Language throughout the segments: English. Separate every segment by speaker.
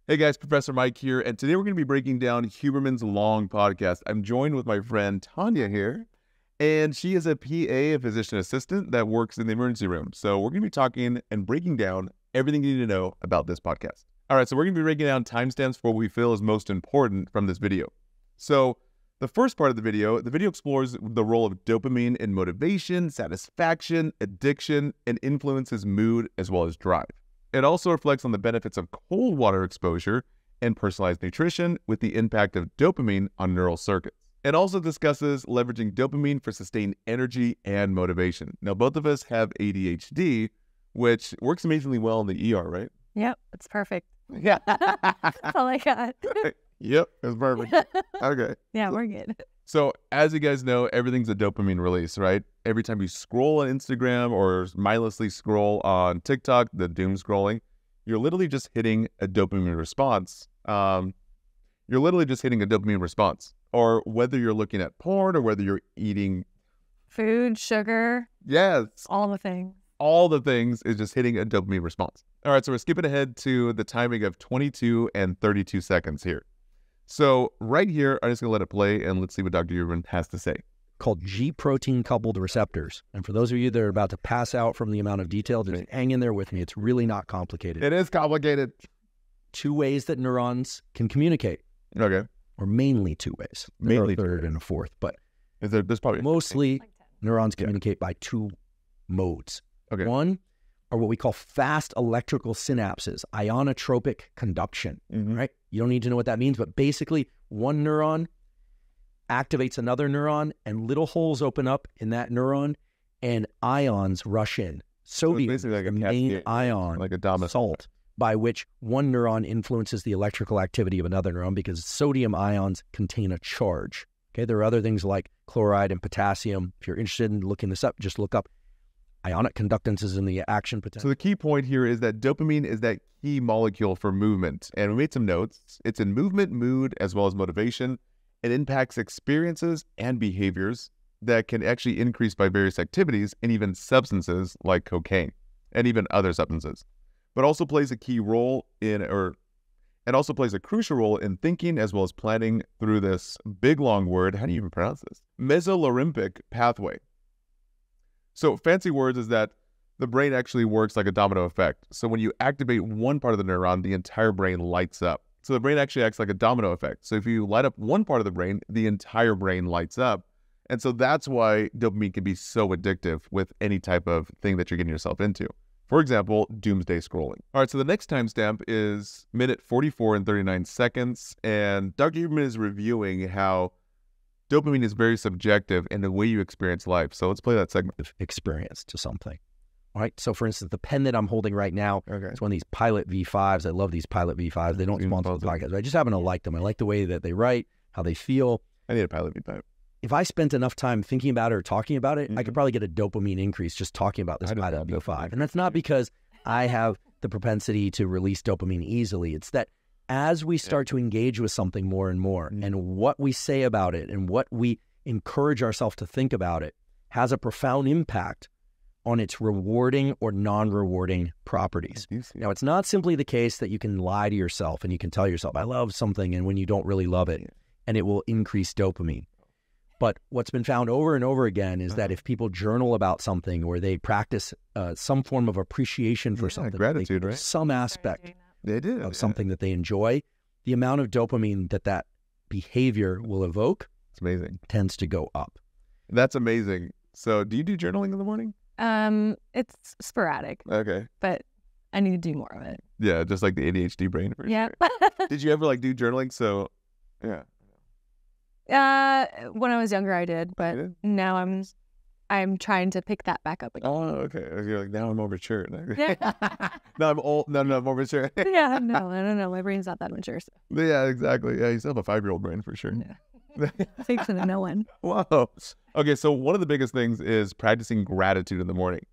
Speaker 1: Hey guys, Professor Mike here, and today we're going to be breaking down Huberman's Long podcast. I'm joined with my friend Tanya here, and she is a PA, a physician assistant that works in the emergency room. So we're going to be talking and breaking down everything you need to know about this podcast. All right, so we're going to be breaking down timestamps for what we feel is most important from this video. So the first part of the video explores the role of dopamine in motivation, satisfaction, addiction, and influences mood as well as drive. It also reflects on the benefits of cold water exposure and personalized nutrition with the impact of dopamine on neural circuits. It also discusses leveraging dopamine for sustained energy and motivation. Now, both of us have ADHD, which works amazingly well in the ER, right?
Speaker 2: Yep, it's perfect.
Speaker 1: Yeah.
Speaker 2: That's all I got.
Speaker 1: Yep, it's perfect. Okay.
Speaker 2: Yeah, we're good.
Speaker 1: So as you guys know, everything's a dopamine release, right? Every time you scroll on Instagram or mindlessly scroll on TikTok, the doom scrolling, you're literally just hitting a dopamine response. Or whether you're looking at porn or whether you're eating
Speaker 2: Food, sugar,
Speaker 1: yes,
Speaker 2: all the things.
Speaker 1: all the things is just hitting a dopamine response. All right, so we're skipping ahead to the timing of 22 and 32 seconds here. So right here, I'm just going to let it play, and let's see what Dr. Huberman has to say.
Speaker 3: Called G-protein coupled receptors. And for those of you that are about to pass out from the amount of detail, just hang in there with me. It's really not complicated.
Speaker 1: It is complicated.
Speaker 3: Two ways that neurons can communicate,
Speaker 1: Okay.
Speaker 3: or mainly two ways.
Speaker 1: Mainly
Speaker 3: There are a
Speaker 1: two
Speaker 3: third and a fourth, but
Speaker 1: There's probably
Speaker 3: mostly
Speaker 2: Like 10.
Speaker 3: neurons communicate by two modes.
Speaker 1: Okay.
Speaker 3: One are what we call fast electrical synapses, ionotropic conduction,
Speaker 1: Mhm.
Speaker 3: right? You don't need to know what that means, but basically one neuron activates another neuron and little holes open up in that neuron and ions rush in. Sodium is
Speaker 1: basically like a
Speaker 3: the main
Speaker 1: cascade,
Speaker 3: ion,
Speaker 1: like a domino.
Speaker 3: salt, by which one neuron influences the electrical activity of another neuron because sodium ions contain a charge. Okay, there are other things like chloride and potassium. If you're interested in looking this up, just look up ionic conductances in the action potential.
Speaker 1: So the key point here is that dopamine is that key molecule for movement. And we made some notes. It's in movement, mood, as well as motivation. It impacts experiences and behaviors that can actually increase by various activities and even substances like cocaine and even other substances. But also plays a key role in, it also plays a crucial role in thinking as well as planning through this big long word. How do you even pronounce this? Mesolimbic pathway. So fancy words is that the brain actually works like a domino effect. So when you activate one part of the neuron, the entire brain lights up. So the brain actually acts like a domino effect. So if you light up one part of the brain, the entire brain lights up. And so that's why dopamine can be so addictive with any type of thing that you're getting yourself into. For example, doomsday scrolling. All right, so the next timestamp is minute 44 and 39 seconds. And Dr. Huberman is reviewing how dopamine is very subjective in the way you experience life. So let's play that segment.
Speaker 3: Experience to something. All right. So for instance, the pen that I'm holding right now,
Speaker 1: Okay.
Speaker 3: it's one of these Pilot V5s. I love these Pilot V5s. They don't sponsor the podcast, but I just happen to like them. I like the way that they write, how they feel.
Speaker 1: I need a Pilot V5.
Speaker 3: If I spent enough time thinking about it or talking about it, I could probably get a dopamine increase just talking about this
Speaker 1: I don't
Speaker 3: Pilot
Speaker 1: have
Speaker 3: V5.
Speaker 1: dopamine.
Speaker 3: And that's not because I have the propensity to release dopamine easily. It's that as we start to engage with something more and more, and what we say about it and what we encourage ourselves to think about it has a profound impact on its rewarding or non-rewarding properties. Now, it's not simply the case that you can lie to yourself and you can tell yourself, I love something, and when you don't really love it, and it will increase dopamine. But what's been found over and over again is that if people journal about something or they practice some form of appreciation for something,
Speaker 1: gratitude, right?
Speaker 3: some aspect
Speaker 1: They did.
Speaker 3: of something that they enjoy, the amount of dopamine that behavior will evoke
Speaker 1: It's amazing.
Speaker 3: tends to go up.
Speaker 1: That's amazing. So do you do journaling in the morning?
Speaker 2: It's sporadic,
Speaker 1: Okay.
Speaker 2: but I need to do more of it.
Speaker 1: Yeah, just like the ADHD brain. For
Speaker 2: Yeah.
Speaker 1: sure. Did you ever do journaling? So, yeah.
Speaker 2: When I was younger, I did, but
Speaker 1: You did?
Speaker 2: now I'm trying to pick that back up again.
Speaker 1: Oh, okay. You're like, now I'm more mature.
Speaker 2: Yeah.
Speaker 1: No, I'm old. No, I'm more mature.
Speaker 2: Yeah, no, I don't know. My brain's not that mature. So.
Speaker 1: Yeah, exactly. Yeah, you still have a 5-year-old brain for sure.
Speaker 2: Yeah. Thanks to no one.
Speaker 1: Whoa. Okay, so one of the biggest things is practicing gratitude in the morning.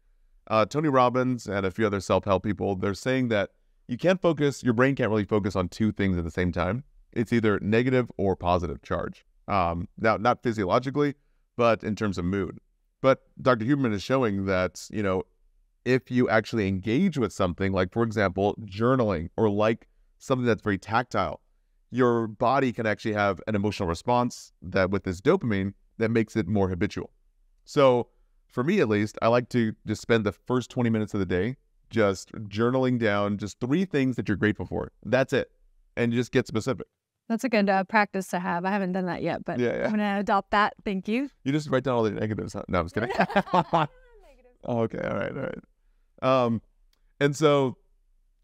Speaker 1: Tony Robbins and a few other self-help people, they're saying that your brain can't really focus on two things at the same time. It's either negative or positive charge. Now, not physiologically, but in terms of mood. But Dr. Huberman is showing that, if you actually engage with something, like, for example, journaling or like something that's very tactile, your body can actually have an emotional response that with this dopamine that makes it more habitual. So for me, at least, I like to just spend the first 20 minutes of the day just journaling down just 3 things that you're grateful for. That's it. And just get specific.
Speaker 2: That's a good practice to have. I haven't done that yet, but
Speaker 1: Yeah.
Speaker 2: I'm going to adopt that. Thank you.
Speaker 1: You just write down all the negatives. Huh? No, I'm just kidding. Oh, okay. All right. And so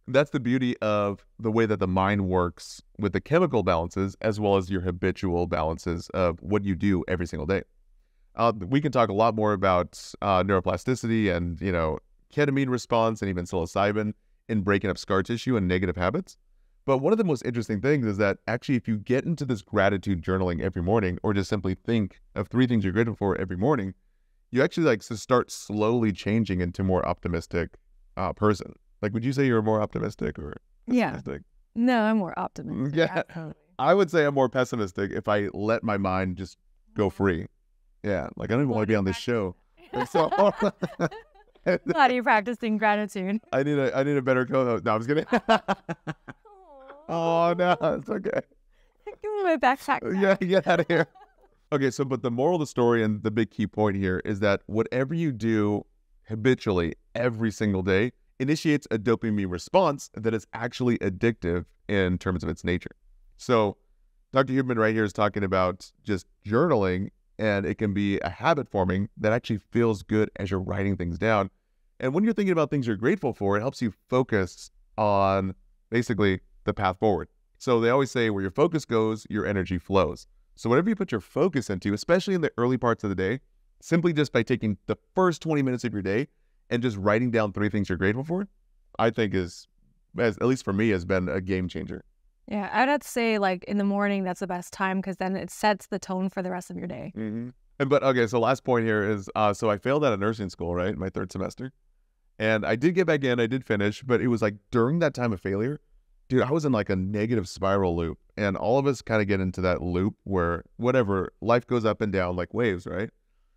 Speaker 1: that's the beauty of the way that the mind works with the chemical balances as well as your habitual balances of what you do every single day. We can talk a lot more about neuroplasticity and, ketamine response and even psilocybin in breaking up scar tissue and negative habits. But one of the most interesting things is that actually if you get into this gratitude journaling every morning or just simply think of 3 things you're grateful for every morning, you actually start slowly changing into a more optimistic person. Would you say you're more optimistic or pessimistic?
Speaker 2: Yeah. No, I'm more optimistic.
Speaker 1: Yeah.
Speaker 2: Absolutely.
Speaker 1: I would say I'm more pessimistic if I let my mind just go free. Yeah. I don't even want to be on this show. So,
Speaker 2: Glad you're practicing gratitude.
Speaker 1: I need a better co-host. No, I'm just kidding. Oh, no, it's okay.
Speaker 2: Give me my backpack.
Speaker 1: Yeah, get out of here. Okay, but the moral of the story and the big key point here is that whatever you do habitually every single day initiates a dopamine response that is actually addictive in terms of its nature. So Dr. Huberman right here is talking about just journaling, and it can be a habit forming that actually feels good as you're writing things down. And when you're thinking about things you're grateful for, it helps you focus on basically the path forward. So they always say where your focus goes, your energy flows. So whatever you put your focus into, especially in the early parts of the day, simply just by taking the first 20 minutes of your day and just writing down 3 things you're grateful for, I think at least for me, has been a game changer.
Speaker 2: Yeah, I'd have to say in the morning, that's the best time because then it sets the tone for the rest of your day.
Speaker 1: Mm-hmm. Okay, so last point here is, so I failed out of nursing school, right, my 3rd semester. And I did get back in, I did finish, but it was during that time of failure, dude, I was in a negative spiral loop. And all of us kind of get into that loop where whatever, life goes up and down like waves, right?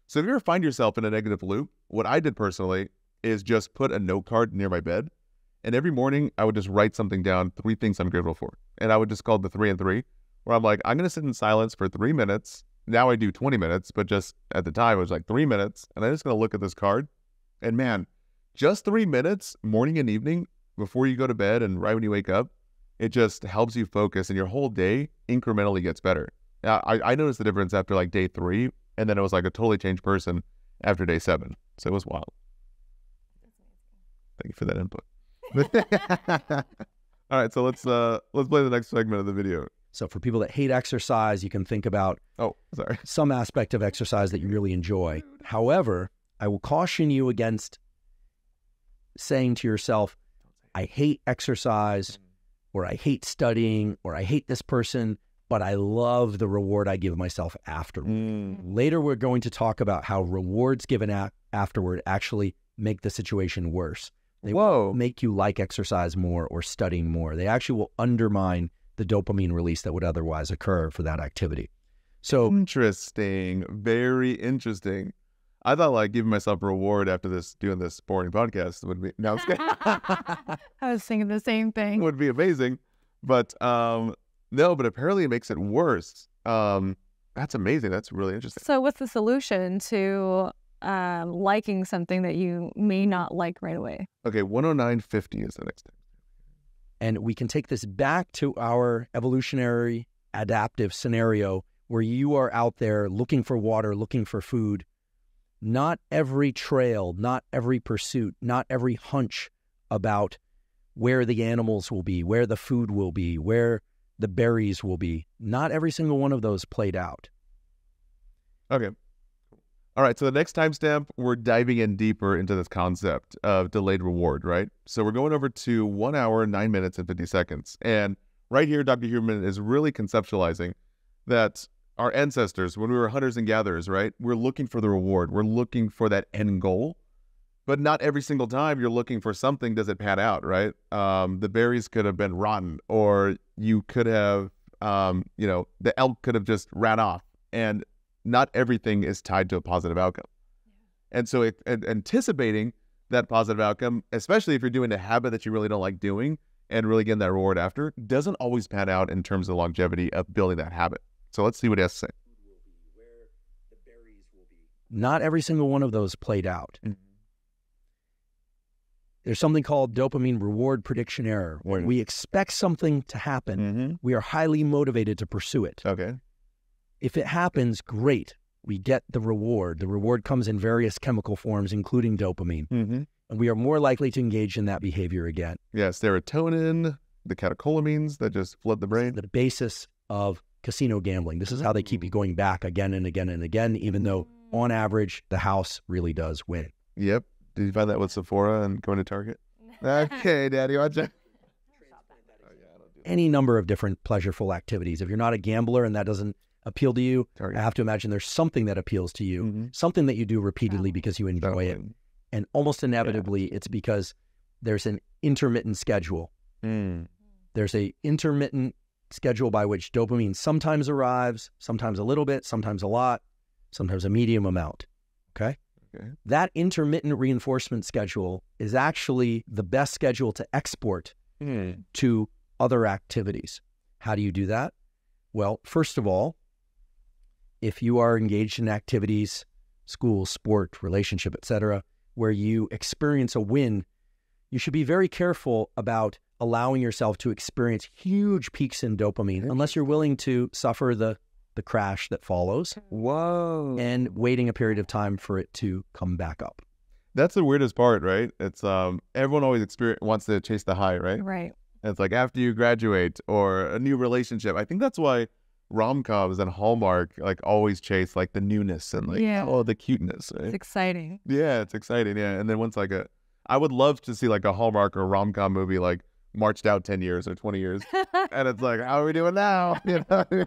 Speaker 1: So if you ever find yourself in a negative loop, what I did personally is just put a note card near my bed. And every morning I would just write something down, 3 things I'm grateful for. And I would just call it the 3 and 3, where I'm I'm going to sit in silence for 3 minutes. Now I do 20 minutes, but just at the time it was 3 minutes. And I'm just going to look at this card. And man, just 3 minutes, morning and evening, before you go to bed and right when you wake up, it just helps you focus and your whole day incrementally gets better. I noticed the difference after day 3, and then it was a totally changed person after day 7. So it was wild. Thank you for that input. All right, so let's play the next segment of the video.
Speaker 3: So for people that hate exercise, you can think about some aspect of exercise that you really enjoy. However, I will caution you against saying to yourself, I hate exercise, or I hate studying, or I hate this person, but I love the reward I give myself after. Later, we're going to talk about how rewards given afterward actually make the situation worse. They won't make you like exercise more or studying more. They actually will undermine the dopamine release that would otherwise occur for that activity. So
Speaker 1: interesting. Very interesting. I thought giving myself a reward after doing this boring podcast would be, no, I'm just kidding.
Speaker 2: I was thinking the same thing.
Speaker 1: Would be amazing. But no, but apparently it makes it worse. That's amazing. That's really interesting.
Speaker 2: So what's the solution to liking something that you may not like right away?
Speaker 1: Okay, 109.50 is the next step.
Speaker 3: And we can take this back to our evolutionary adaptive scenario where you are out there looking for water, looking for food. Not every trail, not every pursuit, not every hunch about where the animals will be, where the food will be, where the berries will be. Not every single one of those played out.
Speaker 1: Okay. All right, so the next timestamp, we're diving in deeper into this concept of delayed reward, right? So we're going over to 1 hour, 9 minutes, and 50 seconds. And right here, Dr. Huberman is really conceptualizing that our ancestors, when we were hunters and gatherers, right, we're looking for the reward. We're looking for that end goal. But not every single time you're looking for something does it pan out, right? The berries could have been rotten, or you could have, the elk could have just ran off. And not everything is tied to a positive outcome. And so anticipating that positive outcome, especially if you're doing a habit that you really don't like doing, and really getting that reward after doesn't always pan out in terms of longevity of building that habit. So let's see what he has to say.
Speaker 3: Not every single one of those played out.
Speaker 1: Mm-hmm.
Speaker 3: There's something called dopamine reward prediction error. When we expect something to happen, we are highly motivated to pursue it.
Speaker 1: Okay.
Speaker 3: If it happens, great. We get the reward. The reward comes in various chemical forms, including dopamine. And we are more likely to engage in that behavior again.
Speaker 1: Yeah, serotonin, the catecholamines that just flood the brain.
Speaker 3: The basis of casino gambling. This is how they keep you going back again and again and again, even though on average, the house really does win.
Speaker 1: Yep. Did you find that with Sephora and going to Target? Okay, Daddy, watch out.
Speaker 3: Any number of different pleasureful activities. If you're not a gambler and that doesn't appeal to you, I have to imagine there's something that appeals to you, something that you do repeatedly because you enjoy it. And almost inevitably, it's because there's an intermittent schedule. There's a intermittent schedule by which dopamine sometimes arrives, sometimes a little bit, sometimes a lot, sometimes a medium amount. Okay? That intermittent reinforcement schedule is actually the best schedule to export to other activities. How do you do that? Well, first of all, if you are engaged in activities, school, sport, relationship, etc., where you experience a win, you should be very careful about allowing yourself to experience huge peaks in dopamine unless you're willing to suffer the crash that follows.
Speaker 1: Whoa.
Speaker 3: And waiting a period of time for it to come back up.
Speaker 1: That's the weirdest part, right? It's everyone always wants to chase the high, right?
Speaker 2: Right.
Speaker 1: And it's like after you graduate or a new relationship. I think that's why rom-coms and Hallmark like always chase like the newness and like the cuteness, right?
Speaker 2: It's exciting.
Speaker 1: Yeah, it's exciting. Yeah. And then once I would love to see like a Hallmark or rom-com movie like marched out 10 years or 20 years. And it's like, how are we doing now? You know?